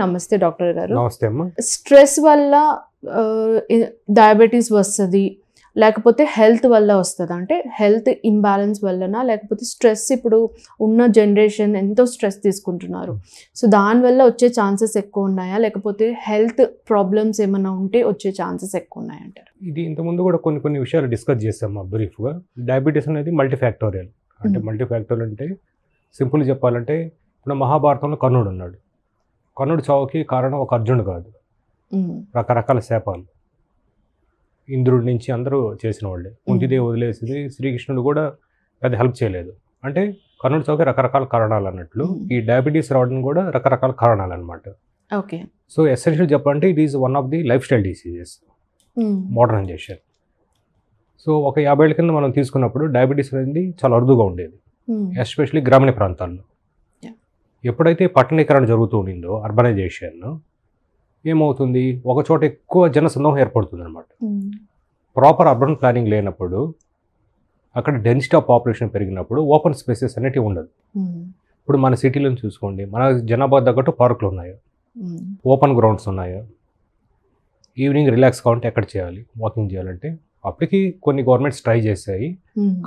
నమస్తే డాక్టర్ గారు. నమస్తే అమ్మ. స్ట్రెస్ వల్ల డయాబెటీస్ వస్తుంది లేకపోతే హెల్త్ వల్ల వస్తుంది అంటే హెల్త్ ఇంబ్యాలెన్స్ వల్లనా లేకపోతే స్ట్రెస్ ఇప్పుడు ఉన్న జనరేషన్ ఎంతో స్ట్రెస్ తీసుకుంటున్నారు సో దానివల్ల వచ్చే ఛాన్సెస్ ఎక్కువ ఉన్నాయా లేకపోతే హెల్త్ ప్రాబ్లమ్స్ ఏమైనా ఉంటే వచ్చే ఛాన్సెస్ ఎక్కువ ఉన్నాయంటారు? ఇది ఇంతకుముందు కూడా కొన్ని విషయాలు డిస్కస్ చేస్తాము బ్రీఫ్గా. డయాబెటీస్ అనేది మల్టీఫ్యాక్టోరియల్. అంటే మల్టీఫ్యాక్టోరియల్ అంటే సింపుల్ చెప్పాలంటే ఇప్పుడు మహాభారతంలో కర్ణుడు ఉన్నాడు. కర్ణుడు చావుకి కారణం ఒక అర్జునుడు కాదు, రకరకాల శాపాలు. ఇంద్రుడి నుంచి అందరూ చేసిన వాళ్ళే. కుంతిదేవి వదిలేసింది, శ్రీకృష్ణుడు కూడా పెద్ద హెల్ప్ చేయలేదు. అంటే కర్ణుడి చావుకి రకరకాల కారణాలు అన్నట్లు ఈ డయాబెటీస్ రావడం కూడా రకరకాల కారణాలు అనమాట. ఓకే. సో ఎసెన్షియల్ చెప్పాలంటే it is one of the life style diseases, modernisation. So ఒక 50 ఏళ్ల కింద మనం తీసుకున్నప్పుడు డయాబెటీస్ అనేది చాలా అరుదుగా ఉండేది, ఎస్పెషల్లీ గ్రామీణ ప్రాంతాల్లో. ఎప్పుడైతే పట్టణీకరణ జరుగుతూ ఉండిందో, అర్బనైజేషన్, ఏమవుతుంది, ఒక చోట ఎక్కువ జనసందోహం ఏర్పడుతుంది అనమాట. ప్రాపర్ అర్బన్ ప్లానింగ్ లేనప్పుడు, అక్కడ డెన్సిటీ ఆఫ్ పాపులేషన్ పెరిగినప్పుడు ఓపెన్ స్పేసెస్ అనేటివి ఉండదు. ఇప్పుడు మన సిటీలో చూసుకోండి, మన జనాభా తగ్గట్టు పార్కులు ఉన్నాయో, ఓపెన్ గ్రౌండ్స్ ఉన్నాయో, ఈవినింగ్ రిలాక్స్ కావాలంటే ఎక్కడ చేయాలి, వాకింగ్ చేయాలంటే అప్పటికి కొన్ని గవర్నమెంట్స్ ట్రై చేశాయి.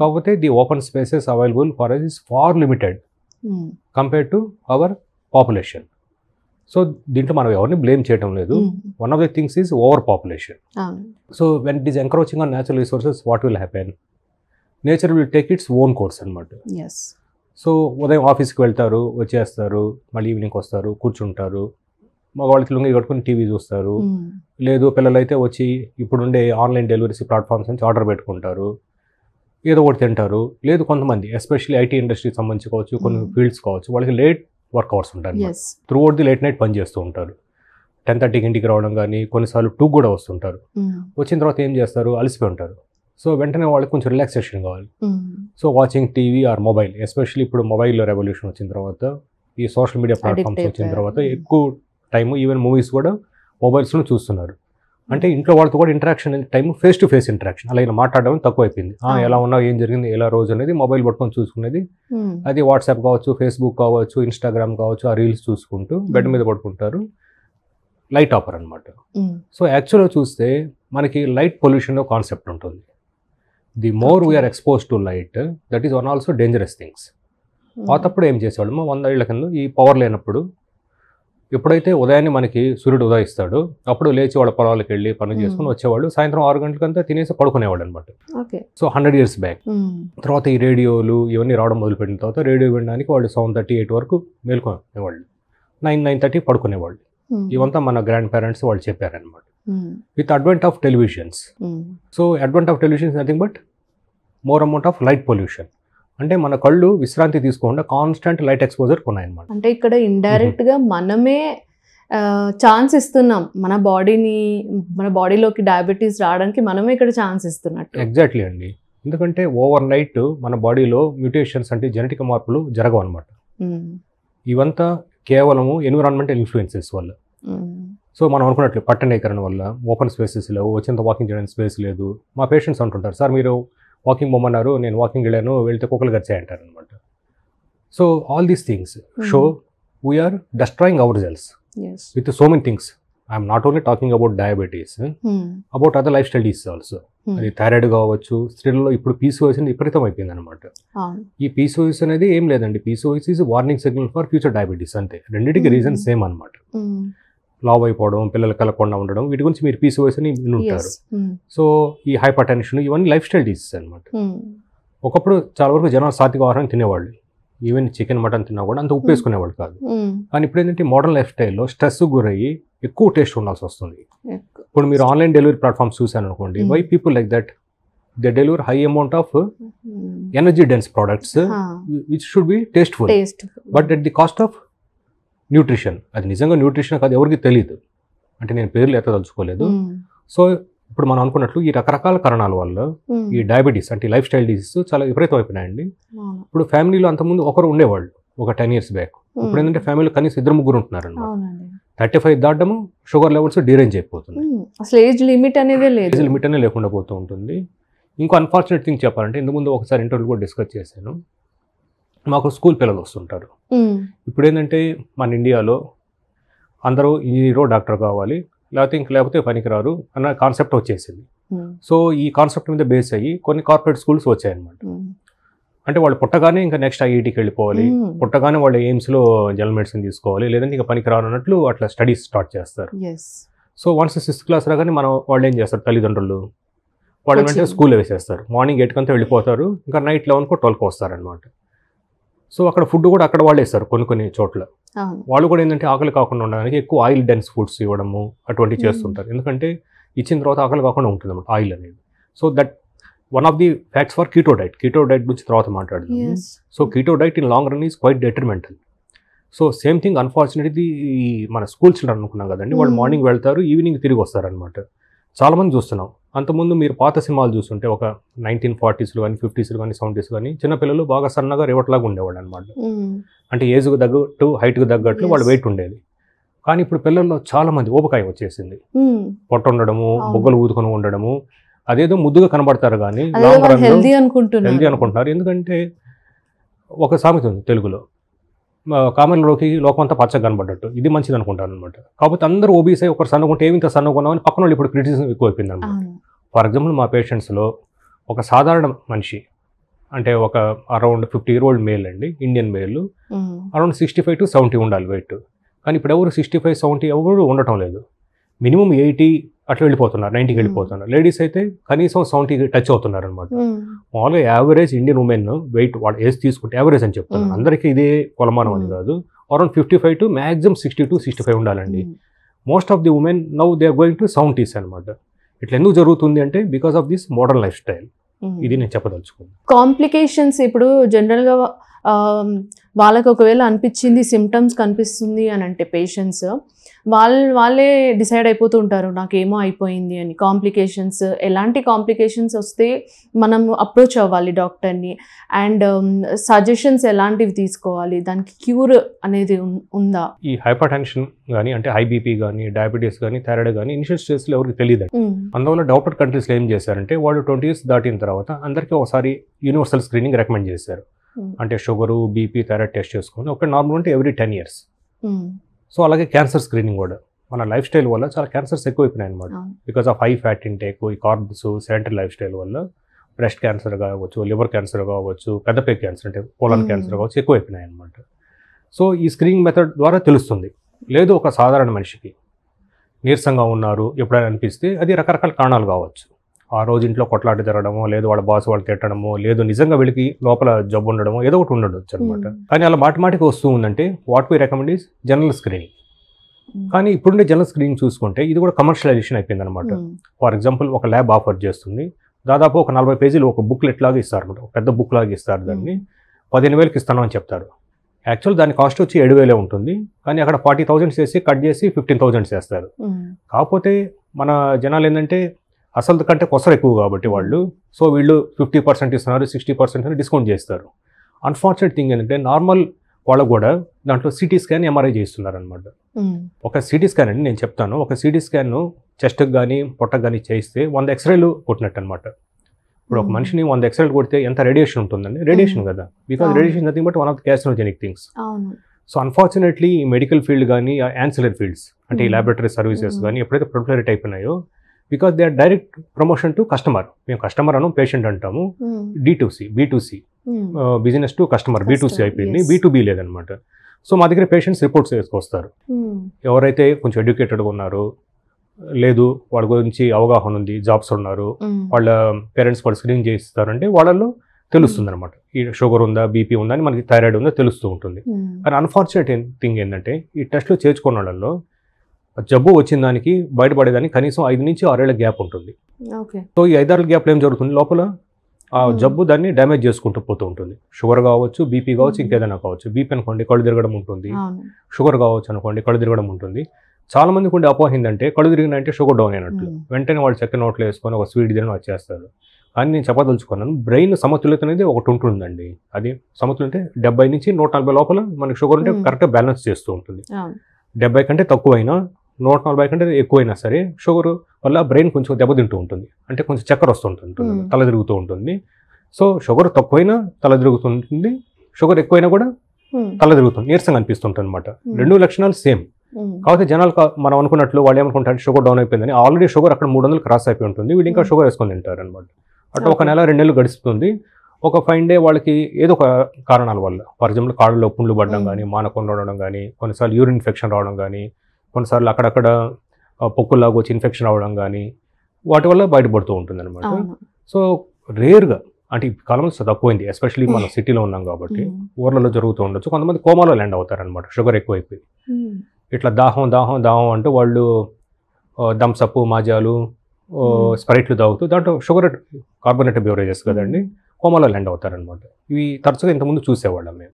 కాకపోతే the open spaces available for us is far limited compare to our population. So దీంట్లో మనం ఎవరిని బ్లేమ్ చేయడం లేదు. One of the things is over population. So when it is encroaching on natural resources, what will happen? Nature will take its own course అనమాట. So ఉదయం ఆఫీస్కి వెళ్తారు, వచ్చేస్తారు, మళ్ళీ ఈవినింగ్ వస్తారు, కూర్చుంటారు, మగవాళ్ళకి లుంగి కట్టుకుని టీవీ చూస్తారు. లేదు పిల్లలైతే వచ్చి ఇప్పుడుండే ఆన్లైన్ డెలివరీస్ ప్లాట్ఫామ్స్ నుంచి ఆర్డర్ పెట్టుకుంటారు, ఏదో ఒకటి తింటారు. లేదు కొంతమంది ఎస్పెషల్లీ ఐటీ ఇండస్ట్రీకి సంబంధించి కావచ్చు, కొన్ని ఫీల్డ్స్ కావచ్చు, వాళ్ళకి లేట్ వర్క్ అవర్స్ ఉంటాయి. Through out the late night పని చేస్తూ ఉంటారు. 10:30కి ఇంటికి రావడం కానీ, కొన్నిసార్లు 2 కూడా వస్తుంటారు. వచ్చిన తర్వాత ఏం చేస్తారు, అలసిపోయి ఉంటారు. సో వెంటనే వాళ్ళకి కొంచెం రిలాక్సేషన్ కావాలి. So watching TV or mobile, especially ఇప్పుడు మొబైల్ రెవల్యూషన్ వచ్చిన తర్వాత, ఈ సోషల్ మీడియా ప్లాట్ఫామ్స్ వచ్చిన తర్వాత ఎక్కువ టైము, ఈవెన్ మూవీస్ కూడా మొబైల్స్లో చూస్తున్నారు. అంటే ఇంట్లో వాళ్ళతో కూడా interaction time, face to face interaction అలా ఇలా మాట్లాడడం తక్కువ అయిపోయింది. ఎలా ఉన్నావు, ఏం జరిగింది, ఎలా రోజు అనేది మొబైల్ పట్టుకొని చూసుకునేది. అది వాట్సాప్ కావచ్చు, ఫేస్బుక్ కావచ్చు, ఇన్స్టాగ్రామ్ కావచ్చు, ఆ రీల్స్ చూసుకుంటూ బెడ్ మీద పడుకుంటారు. లైట్ ఆపర్ అనమాట. సో యాక్చువల్గా చూస్తే మనకి లైట్ పొల్యూషన్ కాన్సెప్ట్ ఉంటుంది. The more we are expose to light, that is one also dangerous things. పాతప్పుడు ఏం చేసేవాళ్ళము, 100 ఏళ్ల కింద ఈ పవర్ లేనప్పుడు, ఎప్పుడైతే ఉదయాన్నే మనకి సూర్యుడు ఉదయిస్తాడో అప్పుడు లేచి వాళ్ళ పొలాలకు వెళ్ళి పనులు చేసుకుని వచ్చేవాళ్ళు. సాయంత్రం 6 గంటలకంతా తినేసి పడుకునేవాళ్ళు అనమాట. So 100 years back. తర్వాత ఈ రేడియోలు ఇవన్నీ రావడం మొదలుపెట్టిన తర్వాత రేడియో వినడానికి వాళ్ళు 7:30, 8 వరకు మేల్కొనేవాళ్ళు, 9:30 పడుకునేవాళ్ళు. ఇవంతా మన గ్రాండ్ పేరెంట్స్ వాళ్ళు చెప్పారనమాట. With advent of televisions. So advent of televisions nothing but more amount of light pollution. అంటే మన కళ్ళు విశ్రాంతి తీసుకోకుండా కాన్స్టెంట్ లైట్ ఎక్స్పోజర్ కొన్నాయన్నమాట. అంటే ఇక్కడ ఇండైరెక్ట్ గా మనమే ఛాన్స్ ఇస్తున్నాం, మన బాడీలోకి డయాబెటీస్ రావడానికి మనమే ఇక్కడ ఛాన్స్ ఇస్తున్నట్టు. ఎగ్జాక్ట్లీ అండి. ఎందుకంటే ఓవర్ నైట్ మన బాడీలో మ్యూటేషన్స్ అంటే జెనెటిక్ మార్పులు జరగవు అనమాట. ఇవంతా కేవలము ఎన్విరాన్మెంటల్ ఇన్ఫ్లుయెన్సెస్ వల్ల. సో మనం అనుకున్నట్లు పట్టణీకరణ వల్ల ఓపెన్ స్పేసెస్ లేవు, వచ్చినంత వాకింగ్ చేయడానికి స్పేస్ లేదు. మా పేషెంట్స్ అంటుంటారు, సార్ మీరు వాకింగ్ పొమ్మన్నారు, నేను వాకింగ్ వెళ్ళాను, వెళ్తే కుక్కలు గరిచాయంటారు అనమాట. So all these things show we're destroying our cells with so many things. I'm not only talking about diabetes, about other life style disease also. అది థైరాయిడ్ కావచ్చు, స్త్రీలలో ఇప్పుడు పీసీఓఎస్ అనేది విపరీతం అయిపోయింది అనమాట. ఈ పీసీఓఎస్ అనేది ఏం లేదండి, PCOS is warning signal for future diabetes అంతే. రెండింటికి రీజన్ సేమ్ అనమాట. లావ్ అయిపోవడం, పిల్లలు కలగకుండా ఉండడం, వీటి గురించి మీరు పీసీఓఎస్ అని వినుంటారు. సో ఈ హైపర్ టెన్షన్ ఇవన్నీ లైఫ్ స్టైల్ డిసీజ్ అనమాట. ఒకప్పుడు చాలా వరకు జనాలు సాత్విక ఆహారం తినేవాళ్ళు, ఈవెన్ చికెన్ మటన్ తిన్నా కూడా అంత ఉప్పు వేసుకునేవాళ్ళు కాదు. కానీ ఇప్పుడు ఏంటంటే మోడర్న్ లైఫ్ స్టైల్లో స్ట్రెస్ గురయ్యి ఎక్కువ టేస్ట్ ఉండాల్సి వస్తుంది. ఇప్పుడు మీరు ఆన్లైన్ డెలివరీ ప్లాట్ఫామ్స్ చూసాను అనుకోండి, why people like that, they deliver high amount of energy dense products which should be tasteful, but at the cost of nutrition. అది నిజంగా న్యూట్రిషన్ కాదు, ఎవరికి తెలియదు. అంటే నేను పేర్లు ఎత్తదలుచుకోలేదు. సో ఇప్పుడు మనం అనుకున్నట్లు ఈ రకరకాల కారణాల వల్ల ఈ డయాబెటీస్ అంటే లైఫ్ స్టైల్ డిసీజ్ చాలా విపరీతం అయిపోయినాయండి. ఇప్పుడు ఫ్యామిలీలో అంతకుముందు ఒకరు ఉండేవాళ్ళు ఒక 10 years బ్యాక్. ఇప్పుడు ఏంటంటే ఫ్యామిలీలో కనీసం 2-3 ఉంటున్నారు అన్నమాట. 35 దాటము షుగర్ లెవెల్స్ డీరేంజ్ అయిపోతుంది. అసలు ఏజ్ లిమిట్ అనేది లేదు, ఏజ్ లిమిట్ అనేది లేకుండా పోతూ ఉంటుంది. ఇంకో అన్ఫార్చునేట్ థింగ్ చెప్పాలంటే, ఇంతకుముందు ఒకసారి ఇంటర్వ్యూ కూడా డిస్కస్ చేశాను, మాకు స్కూల్ పిల్లలు వస్తుంటారు. ఇప్పుడు ఏంటంటే మన ఇండియాలో అందరూ హీరో డాక్టర్ కావాలి, లేకపోతే పనికిరారు అన్న కాన్సెప్ట్ వచ్చేసింది. సో ఈ కాన్సెప్ట్ మీద బేస్ అయ్యి కొన్ని కార్పొరేట్ స్కూల్స్ వచ్చాయన్నమాట. అంటే వాళ్ళు పుట్టగానే ఇంకా నెక్స్ట్ ఐఐటీకి వెళ్ళిపోవాలి, పుట్టగానే వాళ్ళు ఎయిమ్స్లో జనరల్ మెడిసిన్ తీసుకోవాలి, లేదంటే ఇంకా పనికిరారు అన్నట్లు అట్లా స్టడీస్ స్టార్ట్ చేస్తారు. సో వన్స్ 6th క్లాస్ రాగానే వాళ్ళు ఏం చేస్తారు, తల్లిదండ్రులు వాళ్ళు వెంటనే స్కూల్లో వేసేస్తారు. మార్నింగ్ 8 కంతా వెళ్ళిపోతారు, ఇంకా నైట్ 11కో 12కో వస్తారనమాట. సో అక్కడ ఫుడ్ కూడా అక్కడ వాళ్ళు వేస్తారు కొన్ని చోట్ల. వాళ్ళు కూడా ఏంటంటే ఆకలి కాకుండా ఉండడానికి ఎక్కువ ఆయిల్ డెన్స్ ఫుడ్స్ ఇవ్వడము అటువంటివి చేస్తుంటారు. ఎందుకంటే ఇచ్చిన తర్వాత ఆకలి కాకుండా ఉంటుంది అన్నమాట ఆయిల్ అనేది. So that one of the facts for keto diet గురించి తర్వాత మాట్లాడుతున్నాము. So keto diet in long run is quiet detrimental. So same thing unfortunately మన స్కూల్ చిల్డ్రన్ అనుకున్నాం కదండి, వాళ్ళు మార్నింగ్ వెళ్తారు, ఈవినింగ్ తిరిగి వస్తారనమాట. చాలామంది చూస్తున్నాం. అంతకుముందు మీరు పాత సినిమాలు చూస్తుంటే ఒక 1940s కానీ 50s కానీ 70s కానీ చిన్నపిల్లలు బాగా సన్నగా రేవట్లాగా ఉండేవాళ్ళు అనమాట. అంటే ఏజ్కు తగ్గట్టు హైట్కు తగ్గట్లు వాళ్ళ వెయిట్ ఉండేది. కానీ ఇప్పుడు పిల్లల్లో చాలా మంది ఊబకాయం వచ్చేసింది, పొట్ట ఉండడము, బొగ్గలు ఊదుకొని ఉండడము, అదేదో ముద్దుగా కనబడతారు కానీ లాంగ్ రన్ హెల్దీ అనుకుంటున్నారు. ఎందుకంటే ఒక సామెత ఉంది తెలుగులో, కామెన్లోకి లోకమంతా పచ్చగా కనబడ్డట్టు, ఇది మంచిది అనుకుంటాను అనమాట. కాకపోతే అందరూ ఓబీస్ అయ్యి ఒకరు సన్నగుంటే ఏమింత సన్నగున్నామని పక్కన వాళ్ళు ఇప్పుడు క్రిటిసిజం ఎక్కువైపోయింది అనమాట. ఫర్ ఎగ్జాంపుల్ మా పేషెంట్స్లో ఒక సాధారణ మనిషి అంటే ఒక అరౌండ్ 50-year-old మేల్ అండి, ఇండియన్ మేల్, అరౌండ్ 65 to 70 ఉండాలి వెయిట్. కానీ ఇప్పుడు ఎవరు 65-70 ఎవరు ఉండటం లేదు. మినిమం 80 అట్లా వెళ్ళిపోతున్నారు, 90కి వెళ్ళిపోతున్నారు. లేడీస్ అయితే కనీసం 70 టచ్ అవుతున్నారు అనమాట. మామూలుగా యావరేజ్ ఇండియన్ ఉమెన్ వెయిట్ వాళ్ళు ఏజ్ తీసుకుంటే యావరేజ్ అని చెప్తున్నారు, అందరికీ ఇదే కొలమానం అని కాదు. అరౌండ్ 55 to మ్యాక్సిమం 62-65 ఉండాలండి. Most of the women now they are going to 70s అనమాట. ఇట్లా ఎందుకు జరుగుతుంది అంటే because of this modern life style. ఇది నేను చెప్పదలుచుకున్నాను. కాంప్లికేషన్స్ ఇప్పుడు జనరల్గా వాళ్ళకి ఒకవేళ అనిపించింది, సిమ్టమ్స్ కనిపిస్తుంది అని అంటే పేషెంట్స్ వాళ్ళే డిసైడ్ అయిపోతూ ఉంటారు నాకేమో అయిపోయింది అని. కాంప్లికేషన్స్, ఎలాంటి కాంప్లికేషన్స్ వస్తే మనం అప్రోచ్ అవ్వాలి డాక్టర్ని, అండ్ సజెషన్స్ ఎలాంటివి తీసుకోవాలి, దానికి క్యూర్ అనేది ఉందా? ఈ హైపర్ టెన్షన్ కానీ అంటే హై బీపీ కానీ డయాబెటీస్ కానీ థైరాయిడ్ కానీ ఇనిషియల్ స్టేజ్లో ఎవరికి తెలియదు. అందువల్ల డెవలప్డ్ కంట్రీస్లో ఏం చేశారంటే వాళ్ళు 20 years దాటిన తర్వాత అందరికీ ఒకసారి యూనివర్సల్ స్క్రీనింగ్ రికమెండ్ చేశారు. అంటే షుగరు, బీపీ, థైరాయిడ్ టెస్ట్ చేసుకొని ఒక నార్మల్ ఉంటే ఎవ్రీ 10 years. సో అలాగే క్యాన్సర్ స్క్రీనింగ్ కూడా మన లైఫ్ స్టైల్ వల్ల చాలా క్యాన్సర్స్ ఎక్కువైపోయినాయి అనమాట. Because of high fat intake, ఈ కార్బ్స్, సెడెంటరీ లైఫ్ స్టైల్ వల్ల బ్రెస్ట్ క్యాన్సర్ కావచ్చు, లివర్ క్యాన్సర్ కావచ్చు, పెద్దపే క్యాన్సర్ అంటే కోలన్ క్యాన్సర్ కావచ్చు ఎక్కువైపోయినాయి అనమాట. సో ఈ స్క్రీనింగ్ మెథడ్ ద్వారా తెలుస్తుంది. లేదు ఒక సాధారణ మనిషికి నీరసంగా ఉన్నారు ఎప్పుడైనా అనిపిస్తే అది రకరకాల కారణాలు కావచ్చు. ఆ రోజు ఇంట్లో కొట్లాట జరగడమో, లేదు వాళ్ళ బాస్ వాళ్ళు తిట్టడమో, లేదు నిజంగా వీళ్ళకి లోపల జబ్బు ఉండడమో, ఏదో ఒకటి ఉండొచ్చు అనమాట. కానీ అలా మాటిమాటికి వస్తూ ఉందంటే what we recommend is general screening. కానీ ఇప్పుడుండే జనరల్ స్క్రీనింగ్ చూసుకుంటే ఇది కూడా కమర్షియలైజేషన్ అయిపోయింది అనమాట. ఫర్ ఎగ్జాంపుల్ ఒక ల్యాబ్ ఆఫర్ చేస్తుంది, దాదాపు ఒక 40 pages ఒక బుక్లెట్ లాగా ఇస్తారు అనమాట, పెద్ద బుక్ లాగా ఇస్తారు. దాన్ని 15,000కి ఇస్తాను అని చెప్తారు. యాక్చువల్ దాని కాస్ట్ వచ్చి 7,000 ఉంటుంది, కానీ అక్కడ 40,000 చేసి కట్ చేసి 15,000 చేస్తారు. కాకపోతే మన జనాలు ఏంటంటే అసలు కంటే కొసరు ఎక్కువ కాబట్టి వాళ్ళు, సో వీళ్ళు 50% ఇస్తున్నారు, 60% డిస్కౌంట్ చేస్తారు. అన్ఫార్చునేట్ థింగ్ ఏంటంటే నార్మల్ వాళ్ళకు కూడా దాంట్లో సిటీ స్కాన్, ఎంఆర్ఐ చేస్తున్నారు అనమాట. ఒక సిటీ స్కాన్ అండి నేను చెప్తాను, ఒక సిటీ స్కాన్ చెస్ట్కి కానీ పొట్టకు కానీ చేయిస్తే 100 X-rays కొట్టినట్టు అనమాట. ఇప్పుడు ఒక మనిషిని 100 X-rays కొడితే ఎంత రేడియేషన్ ఉంటుందండి? రేడియేషన్ కదా, because radiation nothing but one of the cancerogenic things. So unfortunately ఈ మెడికల్ ఫీల్డ్ కానీ యాన్సిలరీ ఫీల్డ్స్ అంటే ఈ ల్యాబొరేటరీ సర్వీసెస్ కానీ ఎప్పుడైతే ప్రొలిఫరేట్ అయిపోయినాయో, because they are direct promotion to customer. మేము కస్టమర్ అను, పేషెంట్ అంటాము. D2C, B2C, business to customer, B2C అయిపోయింది, B2B లేదనమాట. సో మా దగ్గర పేషెంట్స్ రిపోర్ట్స్ వేసుకొస్తారు. ఎవరైతే కొంచెం ఎడ్యుకేటెడ్గా ఉన్నారో, లేదు వాళ్ళ గురించి అవగాహన ఉంది, జాబ్స్ ఉన్నారు, వాళ్ళ పేరెంట్స్ వాళ్ళు స్క్రీనింగ్ చేయిస్తారంటే వాళ్ళలో తెలుస్తుంది అనమాట, ఈ షుగర్ ఉందా, బీపీ ఉందా అని, మనకి థైరాయిడ్ ఉందా తెలుస్తూ ఉంటుంది. కానీ అన్ఫార్చునేట్ థింగ్ ఏంటంటే ఈ టెస్ట్లు చేర్చుకున్న వాళ్ళలో జబ్బు వచ్చిన దానికి బయటపడేదానికి కనీసం 5 నుంచి 6 ఏళ్ల గ్యాప్ ఉంటుంది. సో ఈ 5-6 ఏళ్ల గ్యాప్లో ఏం జరుగుతుంది, లోపల ఆ జబ్బు దాన్ని డ్యామేజ్ చేసుకుంటూ పోతూ ఉంటుంది. షుగర్ కావచ్చు, బీపీ కావచ్చు, ఇంకేదైనా కావచ్చు. బీపీ అనుకోండి కళ్ళు తిరగడం ఉంటుంది, షుగర్ కావచ్చు అనుకోండి కళ్ళు తిరగడం ఉంటుంది. చాలా మందికి ఉండే అపోహ ఏంటంటే కళ్ళు తిరిగినంటే షుగర్ డౌన్ అయినట్లు, వెంటనే వాళ్ళు చక్కెర నోట్లో వేసుకొని ఒక స్వీట్ తిని వచ్చేస్తారు. కానీ నేను చెప్పదలుచుకున్నాను, బ్రెయిన్ సమతుల్యత అనేది ఒకటి ఉంటుందండి. అది సమతుల్యత 70 నుంచి 140 లోపల మనకి షుగర్ ఉంటే కరెక్ట్గా బ్యాలెన్స్ చేస్తూ ఉంటుంది. 70 కంటే తక్కువైనా, 140 కంటే ఎక్కువైనా సరే షుగర్ వల్ల బ్రెయిన్ కొంచెం దెబ్బతింటూ ఉంటుంది, అంటే కొంచెం చక్కెర వస్తుంటుంది, తల తిరుగుతూ ఉంటుంది. సో షుగర్ తక్కువైనా తల తిరుగుతుంటుంది, షుగర్ ఎక్కువైనా కూడా తల తిరుగుతుంది, నీరసంగా అనిపిస్తుంటుంది అనమాట. 2 లక్షణాలు సేమ్. కాకపోతే జనాలు మనం అనుకున్నట్లు వాళ్ళు ఏమనుకుంటారు షుగర్ డౌన్ అయిపోయిందని, ఆల్రెడీ షుగర్ అక్కడ 300 క్రాస్ అయిపోయి ఉంటుంది, వీళ్ళు ఇంకా షుగర్ వేసుకొని తింటారు అనమాట. అట్లా ఒక నెల 2 నెలలు గడుస్తుంది. ఒక 5 డే వాళ్ళకి ఏదో ఒక కారణాల వల్ల, ఫర్ ఎగ్జాంపుల్ కాళ్ళలో పుండ్లు పడడం కానీ, మానకుండా ఉండడం కానీ, కొన్నిసార్లు యూరిన్ ఇన్ఫెక్షన్ రావడం కానీ, కొన్నిసార్లు అక్కడక్కడ పొక్కుల్లాగా వచ్చి ఇన్ఫెక్షన్ రావడం కానీ, వాటి వల్ల బయటపడుతూ ఉంటుంది అనమాట. సో రేర్గా, అంటే ఈ కాలంలో తక్కువైంది, ఎస్పెషల్లీ మనం సిటీలో ఉన్నాం కాబట్టి ఊర్లలో జరుగుతూ ఉండొచ్చు. కొంతమంది కోమాలో ల్యాండ్ అవుతారనమాట షుగర్ ఎక్కువైపోయి. ఇట్లా దాహం దాహం దాహం అంటూ వాళ్ళు థమ్సప్, మాజాలు, స్ప్రైట్లు తాగుతూ దాంట్లో షుగర్ కార్బోనేటెడ్ బెవరేజెస్ కదండి, కోమాలో ల్యాండ్ అవుతారనమాట. ఇవి తరచుగా ఇంతకుముందు చూసేవాళ్ళం మేము.